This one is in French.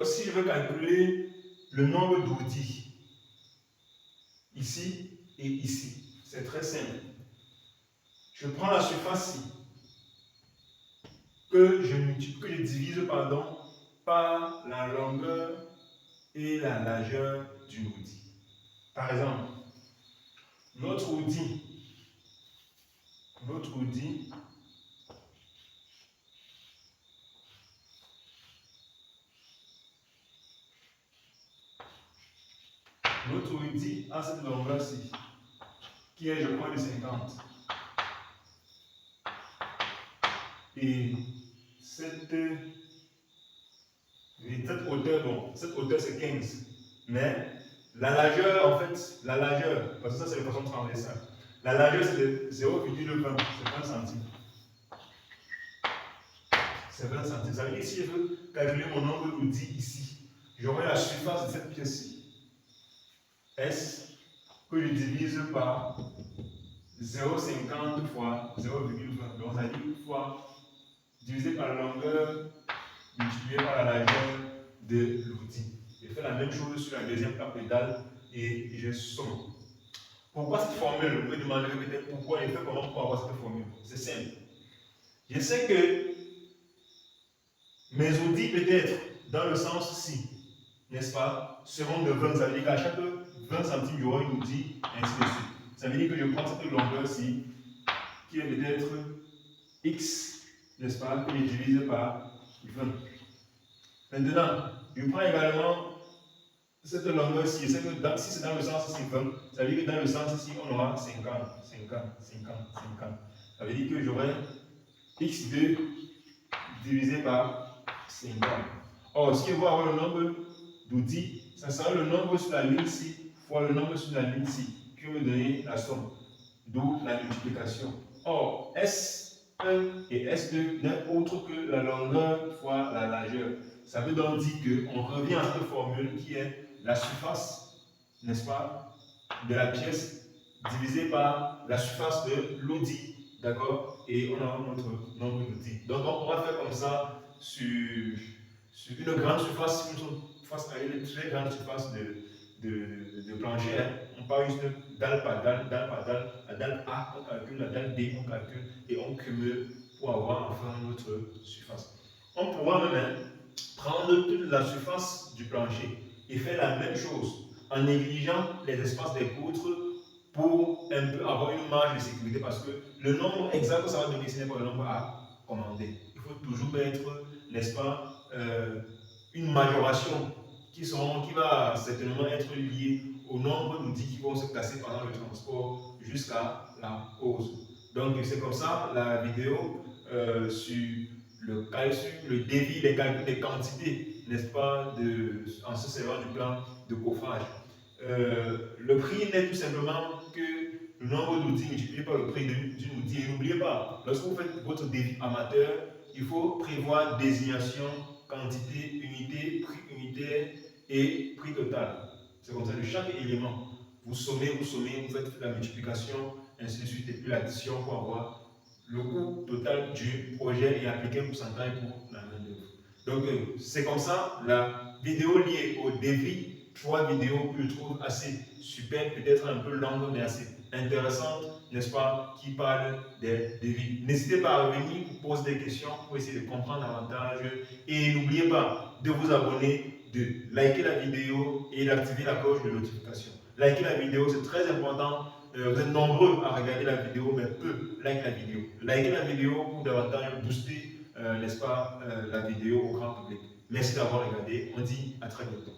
Si je veux calculer le nombre d'outils, ici et ici, c'est très simple. Je prends la surface ici, que je divise par la longueur et la largeur d'une outil. Par exemple, notre outil a cette longueur-ci, qui est, je crois, de 50. Et cette hauteur, bon, cette hauteur c'est 15. Mais la largeur, en fait, parce que ça c'est la façon transversale. La largeur c'est de 0,20, c'est 20 centimes. C'est 20 centimes. Ça veut dire que si je veux calculer mon nombre d'outils ici, j'aurai la surface de cette pièce-ci, S, que je divise par 0,50 fois 0,20. Donc ça veut dire fois divisé par la longueur multiplié par la largeur de l'outil. Je fais la même chose sur la deuxième plaque pédale et je somme. Pourquoi cette formule? Vous me demanderez peut-être pourquoi il fait comment pour avoir cette formule. C'est simple. Je sais que mes outils peut-être dans le sens-ci, n'est-ce pas, seront de 20. Ça veut dire qu'à chaque 20 centimes, j'aurai une outil, ainsi de suite. Ça veut dire que je prends cette longueur-ci, qui est peut-être x, n'est-ce pas, que je divise par 20. Maintenant, je prends également cette longueur-ci. Si c'est dans le sens ici 20, ça veut dire que dans le sens ici, on aura 50, 50, 50, 50. Ça veut dire que j'aurai x2 divisé par 50. Or, si je veux avoir le nombre d'outils, ça sera le nombre sur la ligne-ci fois le nombre sur la ligne-ci qui va me donner la somme, d'où la multiplication. Or, S1 et S2 n'est autre que la longueur fois la largeur. Ça veut donc dire qu'on revient à cette formule qui est la surface, n'est-ce pas, de la pièce divisée par la surface de l'outil. D'accord? Et on a notre nombre d'outils. Donc on va faire comme ça sur une grande surface, face à une très grande surface de plancher. Hein. On part juste dalle par dalle, dalle par dalle. La dalle A, on calcule, la dalle B, on calcule et on cumule pour avoir enfin notre surface. On pourra même prendre toute la surface du plancher et faire la même chose en négligeant les espaces des poutres pour un peu avoir une marge de sécurité parce que le nombre exact que ça va donner, ce n'est pas le nombre à commander. Il faut toujours mettre, n'est-ce pas, une majoration qui va certainement être liée au nombre d'outils qui vont se placer pendant le transport jusqu'à la pause. Donc c'est comme ça la vidéo sur le débit, les calculs des quantités, n'est-ce pas, en se servant du plan de coffrage. Le prix n'est tout simplement que le nombre d'outils multiplié par le prix d'une outil. Et n'oubliez pas, lorsque vous faites votre débit amateur, il faut prévoir désignation, quantité, unité, prix unitaire et prix total. C'est comme ça de chaque élément. Vous sommez, vous faites la multiplication, ainsi de suite, et puis l'addition pour avoir le coût total du projet et appliquer un pourcentage pour la main-d'œuvre. Donc, c'est comme ça, la vidéo liée au débit, 3 vidéos que je trouve assez super, peut-être un peu longue, mais assez intéressante, n'est-ce pas, qui parlent des devis. N'hésitez pas à revenir, vous poser des questions pour essayer de comprendre davantage. Et n'oubliez pas de vous abonner, de liker la vidéo et d'activer la cloche de notification. Liker la vidéo, c'est très important. Vous êtes nombreux à regarder la vidéo, mais peu like la vidéo. Likez la vidéo pour davantage booster, n'est-ce pas, la vidéo au grand public. Merci d'avoir regardé. On dit à très bientôt.